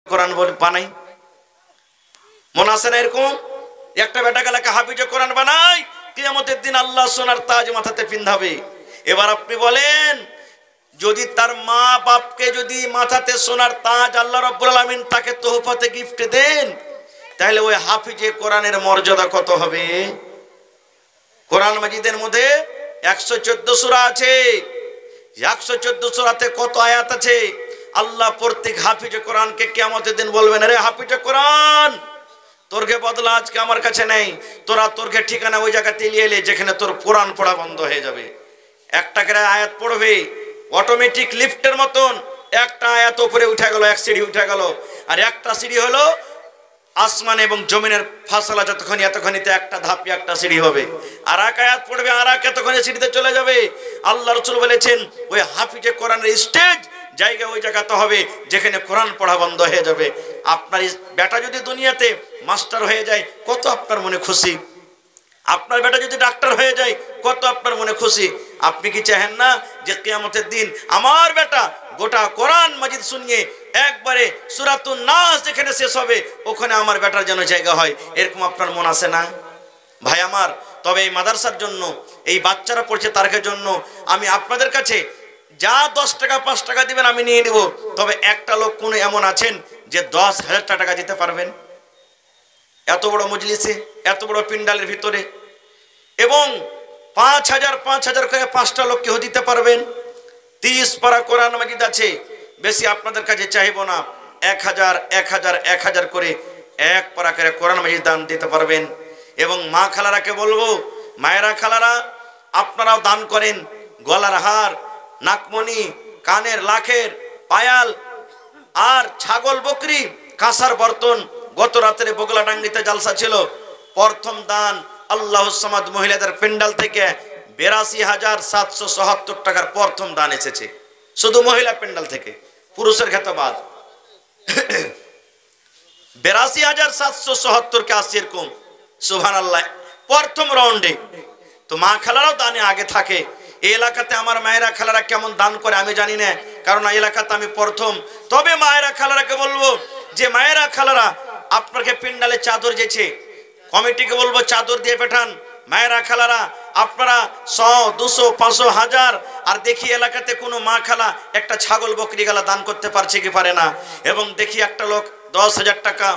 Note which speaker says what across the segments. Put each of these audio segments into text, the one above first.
Speaker 1: কোরআন বানাই, মনে আছে না এরকম? একটা বেটা গেলাকে হাফিজে কোরআন বানাই, কিয়ামতের দিন আল্লাহ সোনার তাজ মাথাতে পিন্ধাবে। এবার আপনি বলেন, যদি তার মা বাপকে যদি মাথাতে সোনার তাজ আল্লাহ রাব্বুল আলামিন তাকে তোহফাতে গিফট দেন, তাহলে ওই হাফিজে কোরআনের মর্যাদা কত হবে? কোরআন মাজিদের মধ্যে 114 সূরা আছে। 114 সূরাতে কত আয়াত আছে? আল্লাহ প্রত্যেক হাফিজে কোরআনকে কিয়ামতের দিন বলবেন, আরে হাফিজে কোরআন, তোরকে বদলা আজকে আমার কাছে নেই, তোরা তোরকে ঠিকানা ওই জায়গাতে নিয়ে এলে যেখানে তোর কোরআন পড়া বন্ধ হয়ে যাবে। একটা করে আয়াত পড়বে, অটোমেটিক লিফটের মতন একটা আয়াত উপরে উঠে গেল, এক সিঁড়ি উঠে গেল। আর একটা সিঁড়ি হলো আসমান এবং জমিনের ফাসলা, যতক্ষণ এতক্ষণিতে একটা ধাপে একটা সিঁড়ি হবে। আর এক আয়াত পড়বে, আর এক এতক্ষণে সিঁড়িতে চলে যাবে। আল্লাহ রাসূল বলেছেন ওই হাফিজে কোরআনের স্টেজ জায়গা ওই জায়গাতে হবে যেখানে কোরআন পড়া বন্ধ হয়ে যাবে। আপনার বেটা যদি দুনিয়াতে মাস্টার হয়ে যায়, কত আপনার মনে খুশি। আপনার বেটা যদি ডাক্তার হয়ে যায়, কত আপনার মনে খুশি। আপনি কি চাহেন না যে কিয়ামতের দিন আমার বেটা গোটা কোরআন মাজিদ শুনিয়ে একবারে সূরাতুন নাস যেখানে শেষ হবে ওখানে আমার বেটার যেন জায়গা হয়? এরকম আপনার মন আছে না ভাই আমার? তবে এই মাদ্রাসার জন্য, এই বাচ্চারা পড়ছে তার জন্য আমি আপনাদের কাছে যা 10 টাকা 5 টাকা দিবেন আমি নিয়ে নেব। তবে একটা লোক কোন এমন আছেন যে 10,000 টাকা দিতে পারবেন? এত বড় মজলিসে, এত বড় পিন্ডালের ভিতরে, এবং 5,000 করে 5টা লোক কেউ দিতে পারবেন? 30 পারা কোরআন মাজিদ আছে, বেশি আপনাদের কাছে চাইব না। 1,000 করে 1 পারা করে কোরআন মাজিদ দান দিতে পারবেন। এবং মা খালারাকে বলবো, মায়েরা খালারা আপনারাও দান করেন। গলার হার, নাকমণি, কানের লাখের পায়াল, আর ছাগল বকরি, কাঁসার বর্তন। গত রাত্রে বগলাডাঙ্গিতে জালসা ছিল, প্রথম দান আল্লাহু সামাদ মহিলাদের পেন্ডাল থেকে 82,774 টাকার প্রথম দান এসেছে, শুধু মহিলা পেন্ডাল থেকে, পুরুষের ক্ষেত্রে বাদ। 82,774 কে আসছে এরকম, সুবহানাল্লাহ, প্রথম রাউন্ডে। তো মা খালারাও দানে আগে থাকে। এই এলাকাতে আমার মায়েরা খালারা কেমন দান করে আমি জানি না, কারণ এই এলাকাতে আমি প্রথম। তবে মায়েরা খালারাকে বলবো যে মায়েরা খালারা আপনাকে পেন্ডালে চাদর যেছে, কমিটিকে বলবো চাদর দিয়ে পাঠান। মায়েরা খালারা আপনারা 100, 200, 500, 1000, আর দেখি এলাকাতে কোনো মা খালা একটা ছাগল বকরি গালা দান করতে পারছে কি পারে না। এবং দেখি একটা লোক 10,000 টাকা,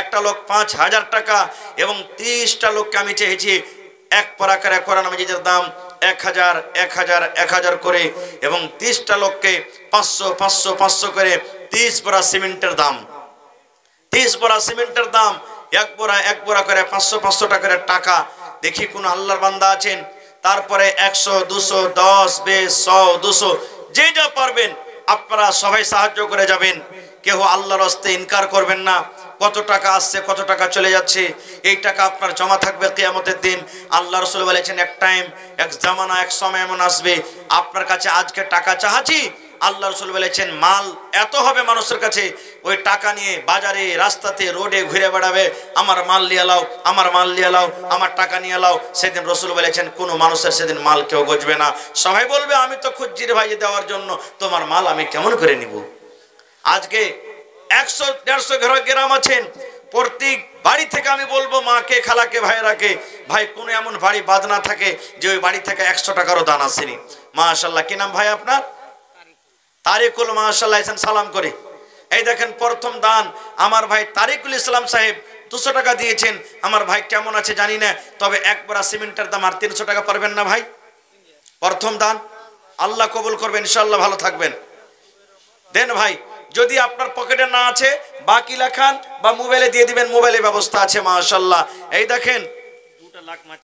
Speaker 1: একটা লোক 5,000 টাকা, এবং 30টা লোককে আমি চেয়েছি 1 পারা করে কোরআন মাজিদের দাম 1,000 করে, এবং 30টা লোককে 500 করে 30 পারা সিমেন্টের দাম, 30 পারা সিমেন্টের দাম, এক বোরা করে 500 টাকা করে টাকা। দেখি কোন আল্লাহর বান্দা আছেন, তারপরে 100, 200, 10, 20, 100, 200, যে যা পারবেন আপনারা সবাই সাহায্য করে যাবেন। কেউ আল্লাহর রাস্তায় ইনকার করবেন না। কত টাকা আসছে, কত টাকা চলে যাচ্ছে, এই টাকা আপনার জমা থাকবে কিয়ামতের দিন। আল্লাহ রাসূল বলেছেন এক টাইম, এক জামানা, এক সময় এমন আসবে আপনার কাছে আজকে টাকা চাহাচ্ছি, আল্লাহ রাসূল বলেছেন মাল এত হবে মানুষের কাছে, ওই টাকা নিয়ে বাজারে, রাস্তাতে, রোডে ঘুরে বেড়াবে, আমার মাল নিয়ে লাও, আমার মাল নিয়ে লাও, আমার টাকা নিয়ে লাও। সেদিন রাসূল বলেছেন কোনো মানুষের সেদিন মাল কেউ গজবে না। সবাই বলবে আমি তো খুঁজছি ভাই দেওয়ার জন্য, তোমার মাল আমি কেমন করে নিব। আজকে 100-150 গ্রাম আছেন, প্রত্যেক বাড়ি থেকে আমি বলবো মাকে, খালাকে, ভাইরাকে, ভাই কোনো এমন বাড়ি বাদ না থাকে যে ওই বাড়ি থেকে 100 টাকারও দান আসেনি। মাশাআল্লাহ, কি নাম ভাই আপনার? তারিকুল, মাশাআল্লাহ, সালাম করে। এই দেখেন প্রথম দান আমার ভাই তারিকুল ইসলাম সাহেব 200 টাকা দিয়েছেন। আমার ভাই কেমন আছে জানি না, তবে 1 বোরা সিমেন্টের দাম আর 300 টাকা পারবেন না ভাই? প্রথম দান আল্লাহ কবুল করবেন, ইনশাআল্লাহ ভালো থাকবেন। দেন ভাই, যদি আপনার পকেটে না আছে বাকি লেখান বা মোবাইলে দিয়ে দিবেন, মোবাইলে ব্যবস্থা আছে। মাশাআল্লাহ, এই দেখেন 2 লাখ